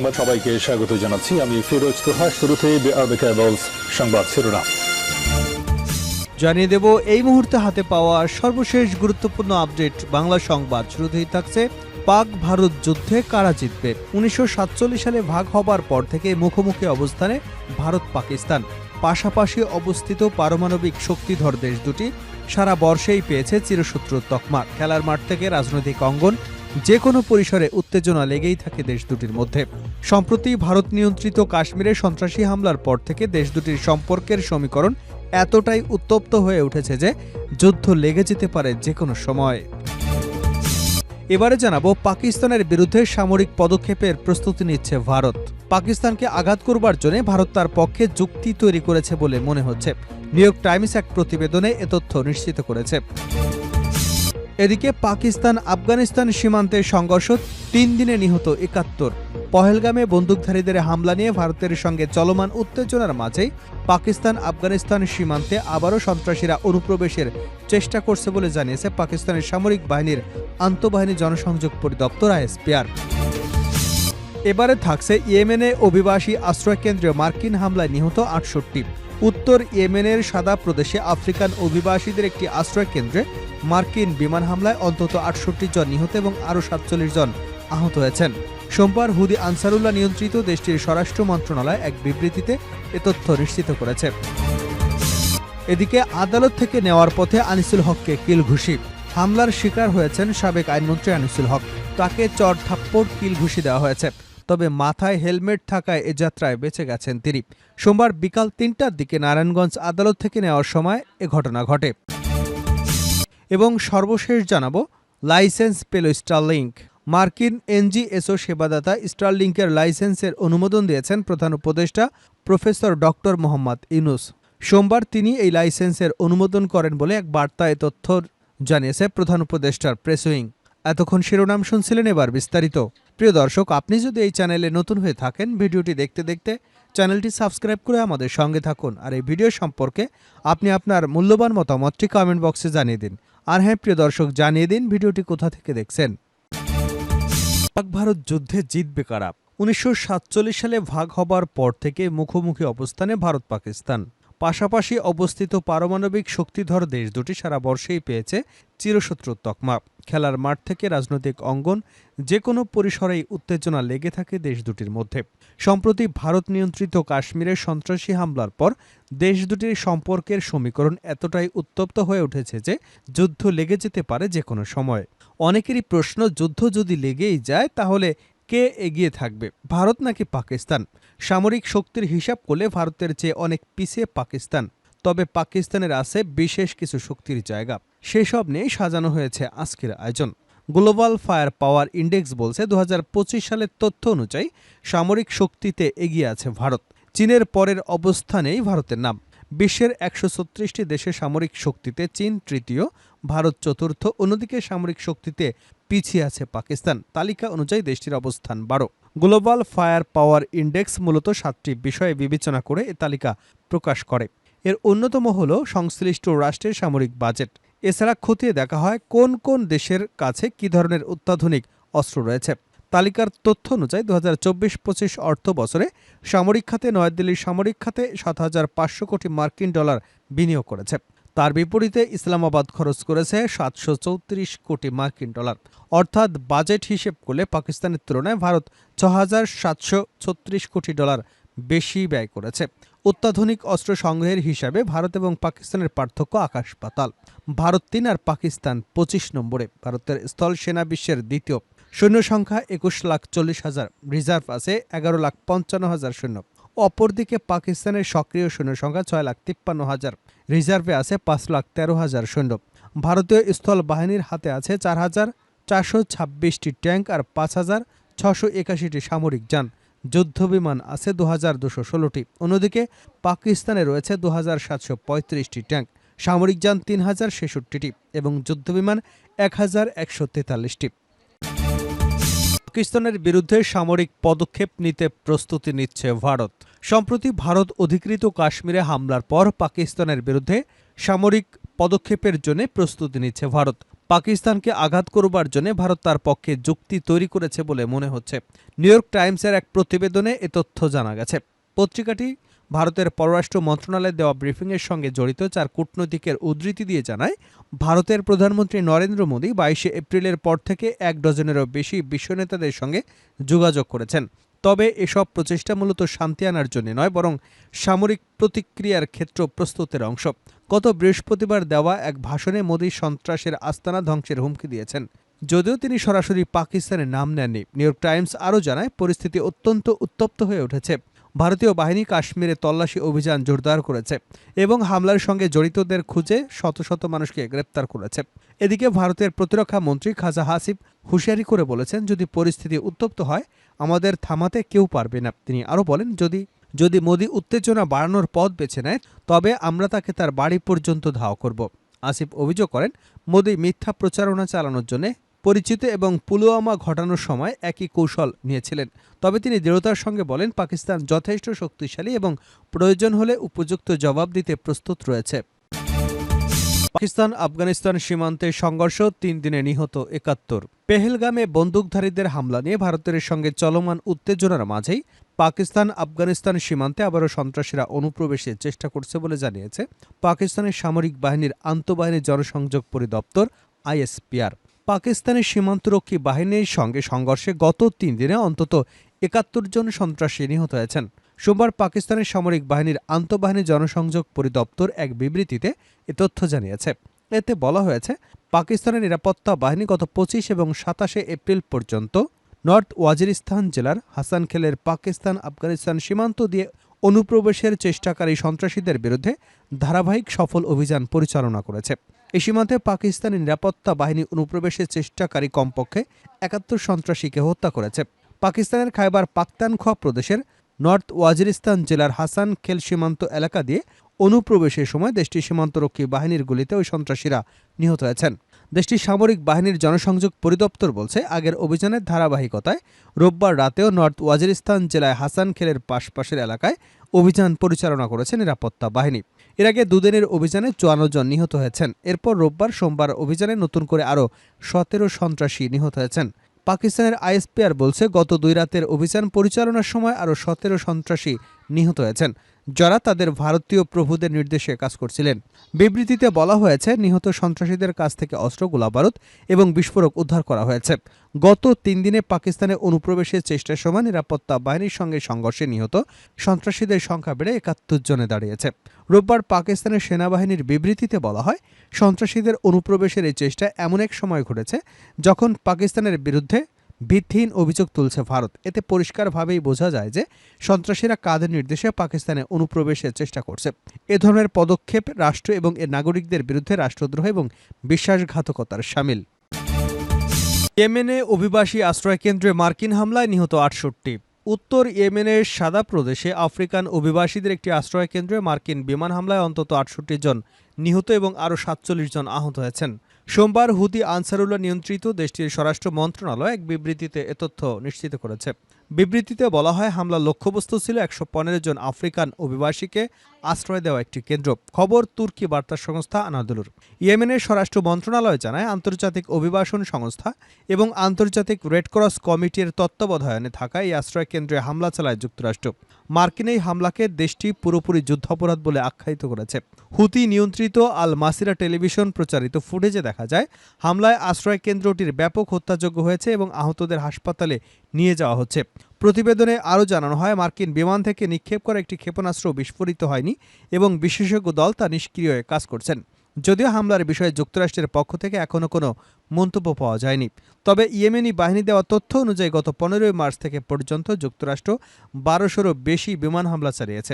সংবাদ সবাইকে স্বাগত জানাচ্ছি। আমি ফিরোজ তোহা। শুরুতেই সংবাদ শিরোনাম জানিয়ে দেব এই মুহূর্তে হাতে পাওয়া সর্বশেষ গুরুত্বপূর্ণ আপডেট বাংলা সংবাদ। শুরুতেই থাকছে পাক ভারত যুদ্ধে কারা জিতবে। 1947 সালে ভাগ হবার পর থেকে মুখোমুখি অবস্থানে ভারত পাকিস্তান। পাশাপাশি অবস্থিত পারমাণবিক শক্তিধর দেশ দুটি সারা বর্ষেই পেয়েছে চিরশত্রুর তকমা। খেলার মাঠ থেকে রাজনৈতিক অঙ্গন যে কোনো পরিসরে উত্তেজনা লেগেই থাকে দেশ দুটির মধ্যে। সম্প্রতি ভারত নিয়ন্ত্রিত কাশ্মীরে সন্ত্রাসী হামলার পর থেকে দেশ দুটির সম্পর্কের সমীকরণ এতটাই উত্তপ্ত হয়ে উঠেছে যে যুদ্ধ লেগে যেতে পারে যে কোনো সময়। এবারে জানাবো পাকিস্তানের বিরুদ্ধে সামরিক পদক্ষেপের প্রস্তুতি নিচ্ছে ভারত। পাকিস্তানকে আঘাত করবার জন্য ভারত তার পক্ষে যুক্তি তৈরি করেছে বলে মনে হচ্ছে। নিউ ইয়র্ক টাইমস এক প্রতিবেদনে এ তথ্য নিশ্চিত করেছে। এদিকে পাকিস্তান আফগানিস্তান সীমান্তে সংঘর্ষ, 3 দিনে নিহত 71। পহেলগামে বন্দুকধারীদের হামলা নিয়ে ভারতের সঙ্গে চলমান উত্তেজনার মাঝেই পাকিস্তান আফগানিস্তান সীমান্তে আবারও সন্ত্রাসীরা অনুপ্রবেশের চেষ্টা করছে বলে জানিয়েছে পাকিস্তানের সামরিক বাহিনীর আন্তঃবাহিনী জনসংযোগ পরিদপ্তর আইএসপিআর। এবারে থাকছে ইয়েমেনে অভিবাসী আশ্রয়কেন্দ্রে মার্কিন হামলায় নিহত 68। উত্তর ইয়েমেনের সাদা প্রদেশে আফ্রিকান অভিবাসীদের একটি আশ্রয়কেন্দ্রে মার্কিন বিমান হামলায় অন্তত 68 জন নিহত এবং আরও 47 জন আহত হয়েছেন। সোমবার হুদি আনসারুল্লাহ নিয়ন্ত্রিত দেশটির স্বরাষ্ট্র মন্ত্রণালয় এক বিবৃতিতে এ তথ্য নিশ্চিত করেছে। এদিকে আদালত থেকে নেওয়ার পথে আনিসুল হককে কিল ঘুষি। হামলার শিকার হয়েছেন সাবেক আইনমন্ত্রী আনিসুল হক। তাকে চড় থাপ্পড় কিল ঘুষি দেওয়া হয়েছে, তবে মাথায় হেলমেট থাকায় এ যাত্রায় বেঁচে গেছেন তিনি। সোমবার বিকাল 3টার দিকে নারায়ণগঞ্জ আদালত থেকে নেওয়ার সময় এ ঘটনা ঘটে। এবং সর্বশেষ জানাবো লাইসেন্স পেল স্টারলিংক। মার্কিন এনজিএসও সেবাদাতা স্টারলিংকের লাইসেন্সের অনুমোদন দিয়েছেন প্রধান উপদেষ্টা প্রফেসর ডক্টর মোহাম্মদ ইউনুস। সোমবার তিনি এই লাইসেন্সের অনুমোদন করেন বলে এক বার্তায় তথ্য জানিয়েছে প্রধান উপদেষ্টার প্রেস উইং। এতক্ষণ শিরোনাম শুনছিলেন, এবার বিস্তারিত। প্রিয় দর্শক, আপনি যদি এই চ্যানেলে নতুন হয়ে থাকেন, ভিডিওটি দেখতে দেখতে চ্যানেলটি সাবস্ক্রাইব করে আমাদের সঙ্গে থাকুন। আর এই ভিডিও সম্পর্কে আপনি আপনার মূল্যবান মতামতটি কমেন্ট বক্সে জানিয়ে দিন। আর হ্যাঁ প্রিয় দর্শক, জানিয়ে দিন ভিডিওটি কোথা থেকে দেখছেন। পাক ভারত যুদ্ধে জিতবে কারা। 1947 সালে ভাগ হবার পর থেকে মুখোমুখি অবস্থানে ভারত পাকিস্তান। পাশাপাশি অবস্থিত পারমাণবিক শক্তিধর দেশ দুটি সারা বর্ষেই পেয়েছে চিরশত্রুর তকমা। খেলার মাঠ থেকে রাজনৈতিক অঙ্গন যে কোনো পরিসরেই উত্তেজনা লেগে থাকে দেশ দুটির মধ্যে। সম্প্রতি ভারত নিয়ন্ত্রিত কাশ্মীরে সন্ত্রাসী হামলার পর দেশ দুটির সম্পর্কের সমীকরণ এতটাই উত্তপ্ত হয়ে উঠেছে যে যুদ্ধ লেগে যেতে পারে যে কোনো সময়। অনেকেরই প্রশ্ন, যুদ্ধ যদি লেগেই যায় তাহলে কে এগিয়ে থাকবে, ভারত নাকি পাকিস্তান? সামরিক শক্তির হিসাব করলে ভারতের চেয়ে অনেক পিছিয়ে পাকিস্তান। তবে পাকিস্তানের আছে বিশেষ কিছু শক্তির জায়গা। সেসব নিয়ে সাজানো হয়েছে আজকের আয়োজন। গ্লোবাল ফায়ার পাওয়ার ইন্ডেক্স বলছে 2025 সালের তথ্য অনুযায়ী সামরিক শক্তিতে এগিয়ে আছে ভারত। চীনের পরের অবস্থানেই ভারতের নাম। বিশ্বের 136টি দেশের সামরিক শক্তিতে চীন তৃতীয়, ভারত চতুর্থ। অন্যদিকে সামরিক শক্তিতে পিছিয়ে আছে পাকিস্তান। তালিকা অনুযায়ী দেশটির অবস্থান 12। গ্লোবাল ফায়ার পাওয়ার ইন্ডেক্স মূলত 7টি বিষয়ে বিবেচনা করে এ তালিকা প্রকাশ করে। এর অন্যতম হল সংশ্লিষ্ট রাষ্ট্রের সামরিক বাজেট। এছাড়া খতিয়ে দেখা হয় কোন কোন দেশের কাছে কী ধরনের অত্যাধুনিক অস্ত্র রয়েছে। তালিকার তথ্য অনুযায়ী 2024-25 অর্থ বছরে সামরিক খাতে নয়াদিল্লির সামরিক খাতে 7,500 কোটি মার্কিন ডলার বিনিয়োগ করেছে। তার বিপরীতে ইসলামাবাদ খরচ করেছে 734 কোটি মার্কিন ডলার। অর্থাৎ বাজেট হিসেব করলে পাকিস্তানের তুলনায় ভারত 6,736 কোটি ডলার বেশি ব্যয় করেছে। অত্যাধুনিক অস্ত্র সংগ্রহের হিসাবে ভারত এবং পাকিস্তানের পার্থক্য আকাশ পাতাল। ভারত 3 আর পাকিস্তান 25 নম্বরে। ভারতের স্থল সেনা বিশ্বের দ্বিতীয়। সৈন্য সংখ্যা 21,40,000, রিজার্ভ আছে 11,55,000 সৈন্য। অপরদিকে পাকিস্তানের সক্রিয় সৈন্য সংখ্যা 6,53,000, রিজার্ভে আছে 5,13,000 সৈন্য। ভারতীয় স্থল বাহিনীর হাতে আছে 4,426টি ট্যাঙ্ক আর 5,681টি সামরিক যান। যুদ্ধবিমান আছে 2,216টি। অন্যদিকে পাকিস্তানে রয়েছে 2,735টি ট্যাঙ্ক, সামরিক যান 3,066টি এবং যুদ্ধবিমান 1,143টি। পাকিস্তানের বিরুদ্ধে সামরিক পদক্ষেপ নিতে প্রস্তুতি নিচ্ছে ভারত। সম্প্রতি ভারত অধিকৃত কাশ্মীরে হামলার পর পাকিস্তানের বিরুদ্ধে সামরিক পদক্ষেপের জন্য প্রস্তুতি নিচ্ছে ভারত। পাকিস্তানকে আঘাত করবার জন্য ভারত তার পক্ষে যুক্তি তৈরি করেছে বলে মনে হচ্ছে। নিউ ইয়র্ক টাইমসের এক প্রতিবেদনে এ তথ্য জানা গেছে। পত্রিকাটি ভারতের পররাষ্ট্র মন্ত্রণালয়ে দেওয়া ব্রিফিংয়ের সঙ্গে জড়িত 4 কূটনৈতিকের উদ্ধৃতি দিয়ে জানায়, ভারতের প্রধানমন্ত্রী নরেন্দ্র মোদী 22 এপ্রিলের পর থেকে 1 ডজনেরও বেশি বিশ্ব নেতাদের সঙ্গে যোগাযোগ করেছেন। তবে এসব প্রচেষ্টা মূলত শান্তি আনার জন্য নয়, বরং সামরিক প্রতিক্রিয়ার ক্ষেত্র প্রস্তুতের অংশ। গত বৃহস্পতিবার দেওয়া এক ভাষণে মোদী সন্ত্রাসের আস্তানা ধ্বংসের হুমকি দিয়েছেন, যদিও তিনি সরাসরি পাকিস্তানের নাম নেননি। নিউ ইয়র্ক টাইমস আরও জানায়, পরিস্থিতি অত্যন্ত উত্তপ্ত হয়ে উঠেছে। ভারতীয় বাহিনী কাশ্মীরে তল্লাশি অভিযান জোরদার করেছে এবং হামলার সঙ্গে জড়িতদের খুঁজে শত শত মানুষকে গ্রেপ্তার করেছে। এদিকে ভারতের প্রতিরক্ষা মন্ত্রী খাজা হাসিব হুঁশিয়ারি করে বলেছেন, যদি পরিস্থিতি উত্তপ্ত হয় আমাদের থামাতে কেউ পারবে না। তিনি আরও বলেন, যদি মোদী উত্তেজনা বাড়ানোর পথ বেছে নেয় তবে আমরা তাকে তার বাড়ি পর্যন্ত ধাওয়া করব। আসিফ অভিযোগ করেন, মোদী মিথ্যা প্রচারণা চালানোর জন্য পরিচিত এবং পুলওয়ামা ঘটানোর সময় একই কৌশল নিয়েছিলেন। তবে তিনি দৃঢ়তার সঙ্গে বলেন, পাকিস্তান যথেষ্ট শক্তিশালী এবং প্রয়োজন হলে উপযুক্ত জবাব দিতে প্রস্তুত রয়েছে। পাকিস্তান আফগানিস্তান সীমান্তে সংঘর্ষ, 3 দিনে নিহত 71। পেহেলগামে বন্দুকধারীদের হামলা নিয়ে ভারতের সঙ্গে চলমান উত্তেজনার মাঝেই পাকিস্তান আফগানিস্তান সীমান্তে আবারও সন্ত্রাসীরা অনুপ্রবেশের চেষ্টা করছে বলে জানিয়েছে পাকিস্তানের সামরিক বাহিনীর আন্তঃবাহিনী জনসংযোগ পরিদপ্তর ISPR। পাকিস্তানের সীমান্তরক্ষী বাহিনীর সঙ্গে সংঘর্ষে গত 3 দিনে অন্তত 71 জন সন্ত্রাসী নিহত হয়েছেন। সোমবার পাকিস্তানের সামরিক বাহিনীর আন্তঃবাহিনী জনসংযোগ পরিদপ্তর এক বিবৃতিতে এ তথ্য জানিয়েছে। এতে বলা হয়েছে, পাকিস্তানের নিরাপত্তা বাহিনী গত 25 এবং 27 এপ্রিল পর্যন্ত নর্থ ওয়াজিরিস্তান জেলার হাসানখেলের পাকিস্তান আফগানিস্তান সীমান্ত দিয়ে অনুপ্রবেশের চেষ্টাকারী সন্ত্রাসীদের বিরুদ্ধে ধারাবাহিক সফল অভিযান পরিচালনা করেছে। এই সীমান্তে পাকিস্তানি নিরাপত্তা বাহিনী অনুপ্রবেশের চেষ্টাকারী কমপক্ষে 71 সন্ত্রাসীকে হত্যা করেছে। পাকিস্তানের খাইবার পাখতানখোয়া প্রদেশের নর্থ ওয়াজিরিস্তান জেলার হাসান খেল সীমান্ত এলাকা দিয়ে অনুপ্রবেশের সময় দেশটির সীমান্তরক্ষী বাহিনীর গুলিতে ওই সন্ত্রাসীরা নিহত হয়েছেন। দেশটির সামরিক বাহিনীর জনসংযোগ পরিদপ্তর বলছে, আগের অভিযানের ধারাবাহিকতায় রোববার রাতেও নর্থ ওয়াজিরিস্তান জেলায় হাসান খেলের পাশপাশের এলাকায় অভিযান পরিচালনা করেছে নিরাপত্তা বাহিনী। এর আগে 2 দিনের অভিযানে 54 জন নিহত হয়েছেন। এরপর সোমবার অভিযানে নতুন করে আরও 17 সন্ত্রাসী নিহত হয়েছেন। পাকিস্তানের ISPR বলছে, গত 2 রাতের অভিযান পরিচালনার সময় আরও 17 সন্ত্রাসী নিহত হয়েছেন, যারা তাদের ভারতীয় প্রভুদের নির্দেশে কাজ করছিলেন। বিবৃতিতে বলা হয়েছে, নিহত সন্ত্রাসীদের কাছ থেকে অস্ত্র, গোলাবারুদ এবং বিস্ফোরক উদ্ধার করা হয়েছে। গত 3 দিনে পাকিস্তানে অনুপ্রবেশের চেষ্টার সময় নিরাপত্তা বাহিনীর সঙ্গে সংঘর্ষে নিহত সন্ত্রাসীদের সংখ্যা বেড়ে 71 জনে দাঁড়িয়েছে। রোববার পাকিস্তানের সেনাবাহিনীর বিবৃতিতে বলা হয়, সন্ত্রাসীদের অনুপ্রবেশের এই চেষ্টা এমন এক সময় ঘটেছে যখন পাকিস্তানের বিরুদ্ধে ভিত্তিহীন অভিযোগ তুলছে ভারত। এতে পরিষ্কারভাবেই বোঝা যায় যে সন্ত্রাসীরা কাদের নির্দেশে পাকিস্তানে অনুপ্রবেশের চেষ্টা করছে। এ ধরনের পদক্ষেপ রাষ্ট্র এবং এর নাগরিকদের বিরুদ্ধে রাষ্ট্রদ্রোহ এবং বিশ্বাসঘাতকতার শামিল। ইয়েমেনে অভিবাসী আশ্রয়কেন্দ্রে মার্কিন হামলায় নিহত 68। উত্তর ইয়েমেনের সাদা প্রদেশে আফ্রিকান অভিবাসীদের একটি আশ্রয়কেন্দ্রে মার্কিন বিমান হামলায় অন্তত 68 জন নিহত এবং আরও 47 জন আহত হয়েছেন। সোমবার হুতি আনসারুল্লাহ নিয়ন্ত্রিত দেশটির স্বরাষ্ট্র মন্ত্রণালয় এক বিবৃতিতে এ তথ্য নিশ্চিত করেছে। বিবৃতিতে বলা হয়, হামলার লক্ষ্যবস্তু ছিল 115 জন আফ্রিকান অভিবাসীকে আশ্রয় দেওয়া একটি কেন্দ্র। খবর তুর্কি বার্তা সংস্থা আনাদোলুর। ইয়েমেনের স্বরাষ্ট্র মন্ত্রণালয় জানায়, আন্তর্জাতিক অভিবাসন সংস্থা এবং আন্তর্জাতিক রেডক্রস কমিটির তত্ত্বাবধানে থাকা এই আশ্রয় কেন্দ্রে হামলা চালায় যুক্তরাষ্ট্র। মার্কিন এই হামলাকে দেশটি পুরোপুরি যুদ্ধাপরাধ বলে আখ্যায়িত করেছে। হুতি নিয়ন্ত্রিত আল মাসিরা টেলিভিশন প্রচারিত ফুটেজে দেখা যায়, হামলায় আশ্রয় কেন্দ্রটির ব্যাপক হত্যাযজ্ঞ হয়েছে এবং আহতদের হাসপাতালে নিয়ে যাওয়া হচ্ছে। প্রতিবেদনে আরও জানানো হয়, মার্কিন বিমান থেকে নিক্ষেপ করা একটি ক্ষেপণাস্ত্র বিস্ফোরিত হয়নি এবং বিশেষজ্ঞ দল তা নিষ্ক্রিয় কাজ করছেন। যদিও হামলার বিষয়ে যুক্তরাষ্ট্রের পক্ষ থেকে এখনও কোনো মন্তব্য পাওয়া যায়নি। তবে ইয়েমেনি বাহিনী দেওয়া তথ্য অনুযায়ী গত 15 মার্চ থেকে পর্যন্ত যুক্তরাষ্ট্র 1200-এরও বেশি বিমান হামলা চালিয়েছে,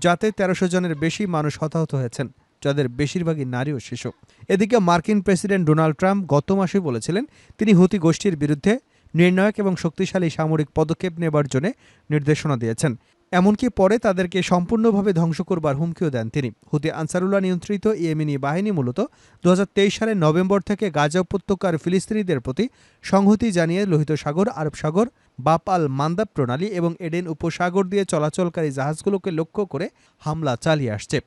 যাতে 1300 জনের বেশি মানুষ হতাহত হয়েছেন, যাদের বেশিরভাগই নারী ও শিশু। এদিকে মার্কিন প্রেসিডেন্ট ডোনাল্ড ট্রাম্প গত মাসে বলেছিলেন, তিনি হুতি গোষ্ঠীর বিরুদ্ধে নির্ণায়ক এবং শক্তিশালী সামরিক পদক্ষেপ নেবার জন্য নির্দেশনা দিয়েছেন। এমনকি পরে তাদেরকে সম্পূর্ণভাবে ধ্বংস করবার হুমকিও দেন তিনি। হুতি আনসারুল্লাহ নিয়ন্ত্রিত ইয়েমেনি বাহিনী মূলত 2023 সালের নভেম্বর থেকে গাজা উপত্যকার ফিলিস্তিনিদের প্রতি সংহতি জানিয়ে লোহিত সাগর, আরব সাগর, বাব আল মান্দাব প্রণালী এবং এডেন উপসাগর দিয়ে চলাচলকারী জাহাজগুলোকে লক্ষ্য করে হামলা চালিয়ে আসছে।